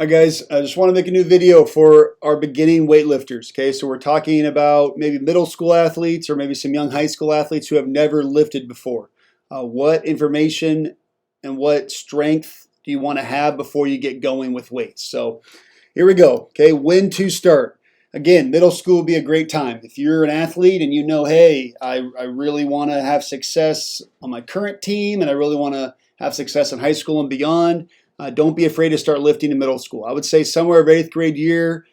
Hi guys, I just want to make a new video for our beginning weightlifters. Okay, so we're talking about maybe middle school athletes or maybe some young high school athletes who have never lifted before. What information and what strength do you want to have before you get going with weights? So here we go. Okay, when to start. Again, middle school would be a great time. If you're an athlete and you know, hey, I really want to have success on my current team and I really want to have success in high school and beyond, don't be afraid to start lifting in middle school. I would say somewhere of 8th grade year,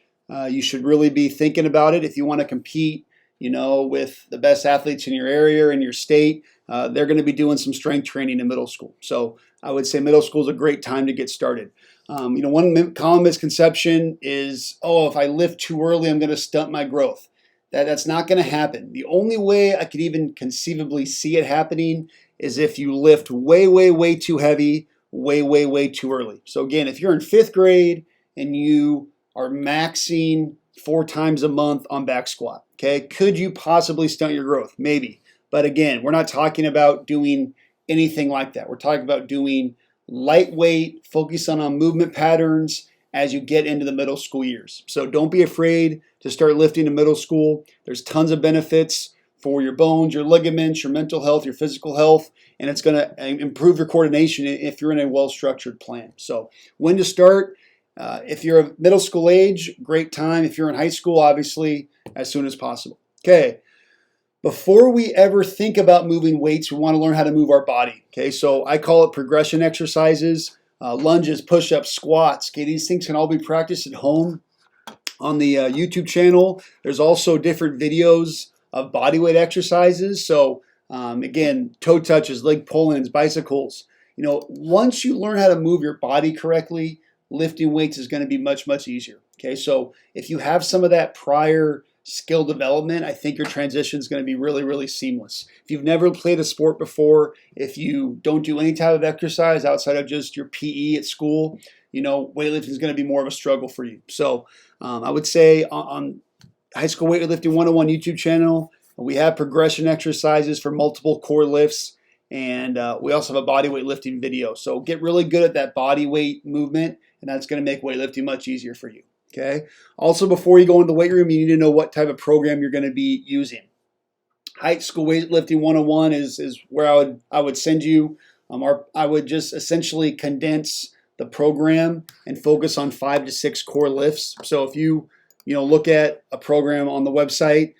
you should really be thinking about it. If you want to compete, with the best athletes in your area or in your state, they're going to be doing some strength training in middle school. So I would say middle school is a great time to get started. One common misconception is, oh, if I lift too early, I'm going to stunt my growth. That's not going to happen. The only way I could even conceivably see it happening is if you lift way, way, way too heavy, way, way, way too early. So again, if you're in 5th grade and you are maxing 4 times a month on back squat, okay, could you possibly stunt your growth? Maybe. But again, we're not talking about doing anything like that. We're talking about doing lightweight, focus on movement patterns as you get into the middle school years. So don't be afraid to start lifting in middle school. There's tons of benefits for your bones, your ligaments, your mental health, your physical health, and it's going to improve your coordination if you're in a well-structured plan. So when to start? If you're of middle school age, great time. If you're in high school, obviously, as soon as possible. Okay. Before we ever think about moving weights, we want to learn how to move our body. Okay, so I call it progression exercises, lunges, push-ups, squats. Okay, these things can all be practiced at home on the YouTube channel. There's also different videos of bodyweight exercises. So again, toe touches, leg pull-ins, bicycles. Once you learn how to move your body correctly, lifting weights is going to be much, much easier. Okay, so if you have some of that prior skill development, I think your transition is going to be really, really seamless. If you've never played a sport before, if you don't do any type of exercise outside of just your PE at school, weightlifting is going to be more of a struggle for you. So I would say on High School Weightlifting 101 YouTube channel, we have progression exercises for multiple core lifts, and we also have a body weight lifting video. So get really good at that body weight movement, and that's going to make weightlifting much easier for you. Okay. Also, before you go into the weight room, you need to know what type of program you're going to be using. High School Weightlifting 101 is where I would send you. I would just essentially condense the program and focus on 5 to 6 core lifts. So if you look at a program on the website,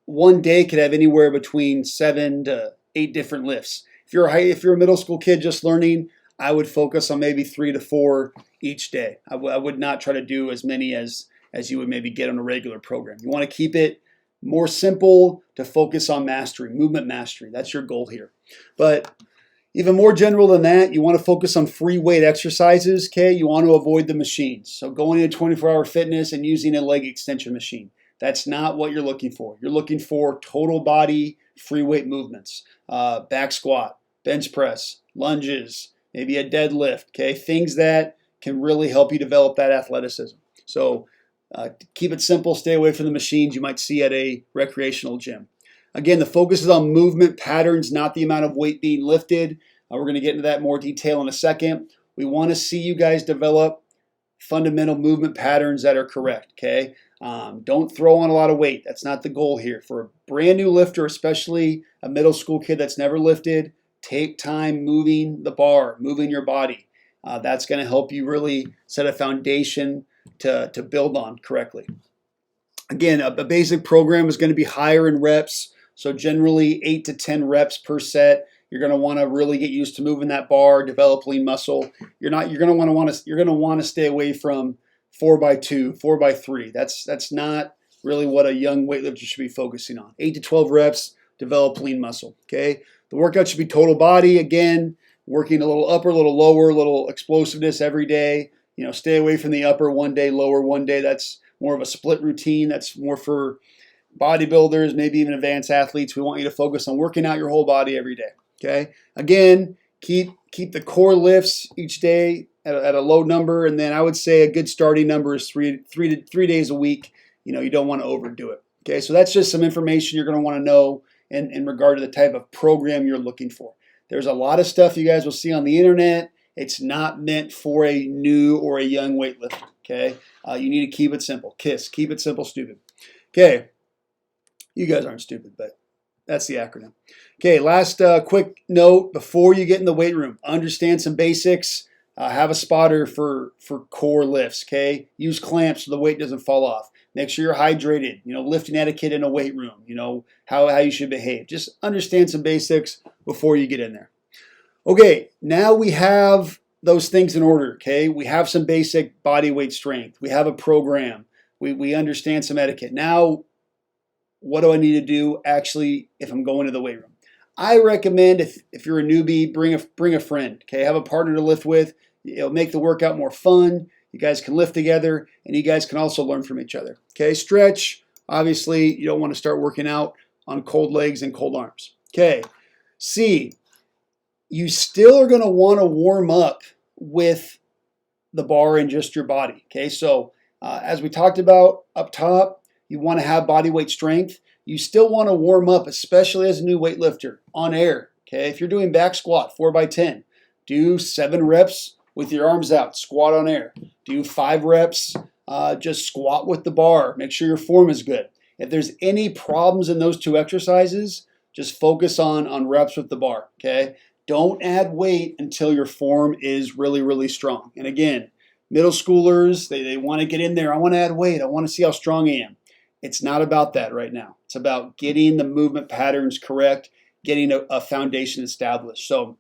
one day could have anywhere between 7 to 8 different lifts. If you're a middle school kid just learning, I would focus on maybe 3 to 4 each day. I would not try to do as many as you would maybe get on a regular program. You want to keep it more simple to focus on mastery, movement mastery. That's your goal here. But even more general than that, you want to focus on free weight exercises. Okay, you want to avoid the machines. So going into 24-hour fitness and using a leg extension machine. That's not what you're looking for. You're looking for total body free weight movements, back squat, bench press, lunges, maybe a deadlift. Okay, things that can really help you develop that athleticism. So keep it simple. Stay away from the machines you might see at a recreational gym. Again, the focus is on movement patterns, not the amount of weight being lifted. We're going to get into that in more detail in a second. We want to see you guys develop fundamental movement patterns that are correct. Okay, don't throw on a lot of weight. That's not the goal here. For a brand new lifter, especially a middle school kid that's never lifted, take time moving the bar, moving your body. That's going to help you really set a foundation to build on correctly. Again, a basic program is going to be higher in reps. So generally 8 to 10 reps per set. You're going to want to really get used to moving that bar, develop lean muscle. You're going to want to stay away from 4x2, 4x3. That's not really what a young weightlifter should be focusing on. 8 to 12 reps, develop lean muscle. Okay. The workout should be total body. Again, working a little upper, a little lower, a little explosiveness every day. Stay away from the upper one day, lower one day. That's more of a split routine. That's more for bodybuilders, maybe even advanced athletes. We want you to focus on working out your whole body every day. Okay. Again, keep the core lifts each day at a low number, and then I would say a good starting number is three days a week. You don't want to overdo it. Okay. So that's just some information you're going to want to know in regard to the type of program you're looking for. There's a lot of stuff you guys will see on the internet It's not meant for a new or a young weightlifter, okay? You need to keep it simple. KISS, keep it simple, stupid. Okay, you guys aren't stupid, but that's the acronym. Okay, last quick note before you get in the weight room. Understand some basics. Have a spotter for core lifts, okay? Use clamps so the weight doesn't fall off. Make sure you're hydrated. Lifting etiquette in a weight room. How you should behave. Just understand some basics before you get in there. Okay, now we have those things in order, okay? We have some basic body weight strength. We have a program. We understand some etiquette. Now, what do I need to do actually if I'm going to the weight room? I recommend if you're a newbie, bring a friend, okay? Have a partner to lift with. It'll make the workout more fun. You guys can lift together, and you guys can also learn from each other, okay? Stretch. Obviously, you don't want to start working out on cold legs and cold arms. Okay, C. You still are going to want to warm up with the bar and just your body. Okay, so as we talked about up top, you want to have body weight strength. You still want to warm up, especially as a new weightlifter, on air. Okay, if you're doing back squat 4x10, do 7 reps with your arms out, squat on air. Do 5 reps, just squat with the bar. Make sure your form is good. If there's any problems in those 2 exercises, just focus on reps with the bar. Okay. Don't add weight until your form is really, really strong. And again, middle schoolers, they want to get in there. I want to add weight. I want to see how strong I am. It's not about that right now. It's about getting the movement patterns correct, getting a foundation established. So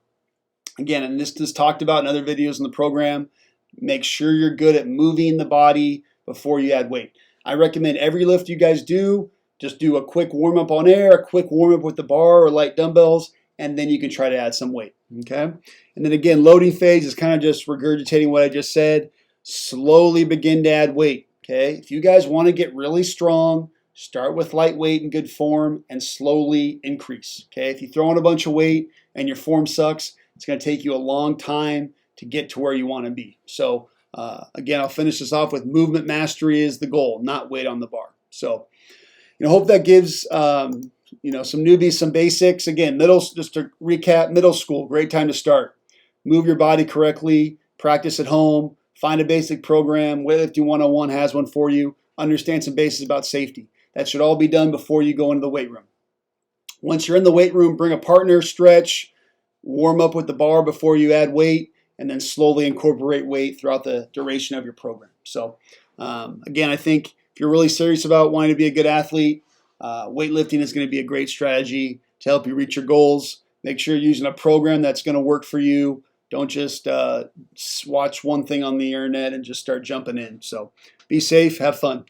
again, and this is talked about in other videos in the program, make sure you're good at moving the body before you add weight. I recommend every lift you guys do, just do a quick warm-up on air, a quick warm-up with the bar or light dumbbells, and then you can try to add some weight, okay? And then again, loading phase is kind of just regurgitating what I just said. Slowly begin to add weight, okay? If you guys want to get really strong, start with light weight and good form and slowly increase, okay? If you throw in a bunch of weight and your form sucks, it's going to take you a long time to get to where you want to be. So again, I'll finish this off with movement mastery is the goal, not weight on the bar. So, hope that gives some newbies some basics. Again, just to recap, middle school, great time to start. Move your body correctly, practice at home, find a basic program. Weightlifting 101 has one for you. Understand some basics about safety. That should all be done before you go into the weight room. Once you're in the weight room, bring a partner, stretch, warm up with the bar before you add weight, and then slowly incorporate weight throughout the duration of your program. So again, I think if you're really serious about wanting to be a good athlete, weightlifting is going to be a great strategy to help you reach your goals. Make sure you're using a program that's going to work for you. Don't just watch one thing on the internet and just start jumping in. So be safe, have fun.